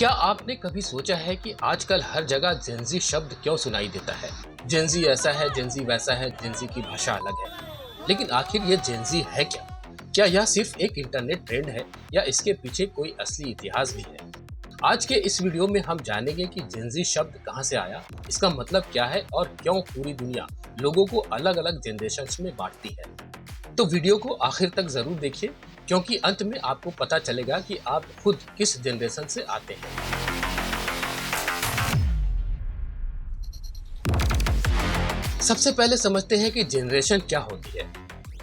क्या आपने कभी सोचा है कि आजकल हर जगह जेनजी शब्द क्यों सुनाई देता है? जेनजी ऐसा है, जेनजी वैसा है, जेनजी की भाषा अलग है। लेकिन आखिर ये जेनजी है क्या? क्या यह सिर्फ एक इंटरनेट ट्रेंड है या इसके पीछे कोई असली इतिहास भी है? आज के इस वीडियो में हम जानेंगे कि जेनजी शब्द कहाँ से आया, इसका मतलब क्या है और क्यों पूरी दुनिया लोगों को अलग-अलग जनरेशंस में बांटती है। तो वीडियो को आखिर तक जरूर देखिए क्योंकि अंत में आपको पता चलेगा कि आप खुद किस जनरेशन से आते हैं। सबसे पहले समझते हैं कि जनरेशन क्या होती है।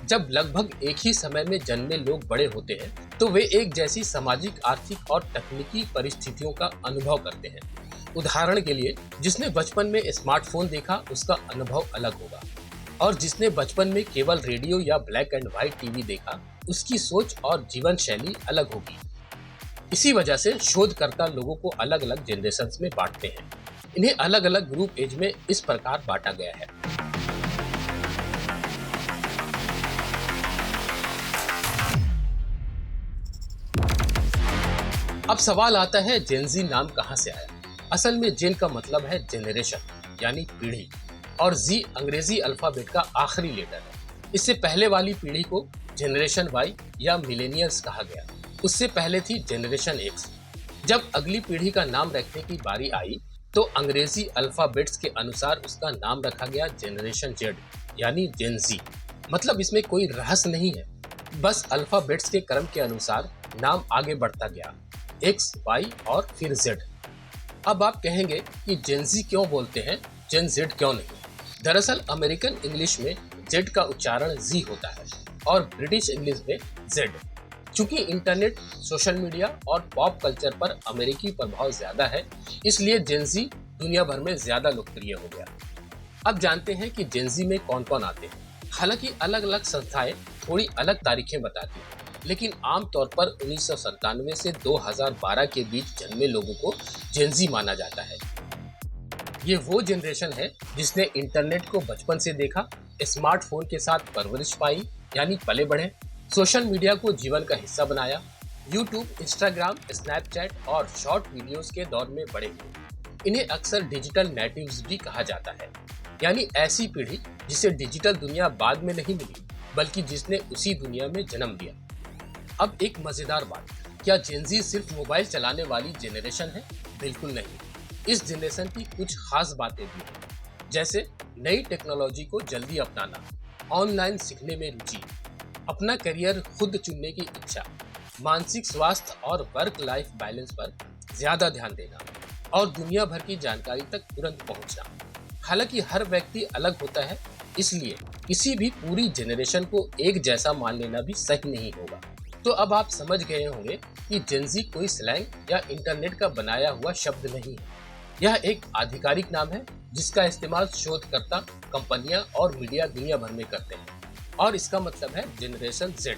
जब लगभग एक ही समय में जन्मे लोग बड़े होते हैं तो वे एक जैसी सामाजिक, आर्थिक और तकनीकी परिस्थितियों का अनुभव करते हैं। उदाहरण के लिए, जिसने बचपन में स्मार्टफोन देखा उसका अनुभव अलग होगा और जिसने बचपन में केवल रेडियो या ब्लैक एंड व्हाइट टीवी देखा उसकी सोच और जीवन शैली अलग होगी। इसी वजह से शोधकर्ता लोगों को अलग अलग जनरेशंस में बांटते हैं। इन्हें अलग अलग ग्रुप एज में इस प्रकार बांटा गया है। अब सवाल आता है, जेनजी नाम कहां से आया? असल में जेन का मतलब है जनरेशन यानी पीढ़ी और जी अंग्रेजी अल्फाबेट का आखिरी लेटर है। इससे पहले वाली पीढ़ी को जनरेशन वाई या मिलेनियल्स कहा गया। उससे पहले थी जनरेशन एक्स। जब अगली पीढ़ी का नाम रखने की बारी आई तो अंग्रेजी अल्फाबेट्स के अनुसार उसका नाम रखा गया जनरेशन जेड यानी जेन जी। मतलब इसमें कोई रहस्य नहीं है, बस अल्फाबेट्स के क्रम के अनुसार नाम आगे बढ़ता गया, एक्स, वाई और फिर जेड। अब आप कहेंगे कि जेन जी क्यों बोलते हैं, जेन जेड क्यों नहीं? दरअसल अमेरिकन इंग्लिश में जेड का उच्चारण जी होता है और ब्रिटिश इंग्लिश में जेड। चूंकि इंटरनेट, सोशल मीडिया और पॉप कल्चर पर अमेरिकी प्रभाव ज्यादा है, इसलिए जेनजी दुनिया भर में ज्यादा लोकप्रिय हो गया। अब जानते हैं कि जेनजी में कौन कौन आते हैं। हालांकि अलग अलग संस्थाएं थोड़ी अलग तारीखें बताती हैं, लेकिन आमतौर पर 1997 से 2012 के बीच जन्मे लोगों को जेनजी माना जाता है। ये वो जनरेशन है जिसने इंटरनेट को बचपन से देखा, स्मार्टफोन के साथ परवरिश पाई यानी पले बढ़े, सोशल मीडिया को जीवन का हिस्सा बनाया, यूट्यूब, इंस्टाग्राम, स्नैपचैट और शॉर्ट वीडियोस के दौर में बड़े हुए। इन्हें अक्सर डिजिटल नेटिव्स भी कहा जाता है, यानी ऐसी पीढ़ी जिसे डिजिटल दुनिया बाद में नहीं मिली बल्कि जिसने उसी दुनिया में जन्म लिया। अब एक मजेदार बात, क्या जेनजी सिर्फ मोबाइल चलाने वाली जनरेशन है? बिल्कुल नहीं। इस जनरेशन की कुछ खास बातें भी हैं, जैसे नई टेक्नोलॉजी को जल्दी अपनाना, ऑनलाइन सीखने में रुचि, अपना करियर खुद चुनने की इच्छा, मानसिक स्वास्थ्य और वर्क लाइफ बैलेंस पर ज्यादा ध्यान देना और दुनिया भर की जानकारी तक तुरंत पहुंचना। हालांकि हर व्यक्ति अलग होता है, इसलिए किसी भी पूरी जनरेशन को एक जैसा मान लेना भी सही नहीं होगा। तो अब आप समझ गए होंगे कि जेनजी कोई स्लैंग या इंटरनेट का बनाया हुआ शब्द नहीं है। यह एक आधिकारिक नाम है जिसका इस्तेमाल शोधकर्ता, कंपनियां और मीडिया दुनिया भर में करते हैं और इसका मतलब है जनरेशन जेड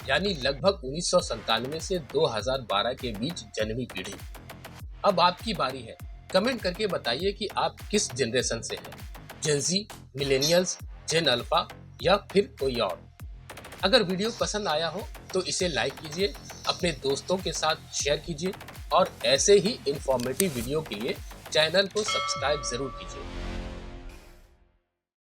यानी लगभग 1997 से 2012 के बीच जन्मी पीढ़ी। अब आपकी बारी है, कमेंट करके बताइए कि आप किस जनरेशन से हैं, जेनजी, मिलेनियल्स, जेन अल्फा या फिर कोई और। अगर वीडियो पसंद आया हो तो इसे लाइक कीजिए, अपने दोस्तों के साथ शेयर कीजिए और ऐसे ही इंफॉर्मेटिव वीडियो के लिए चैनल को सब्सक्राइब जरूर कीजिए।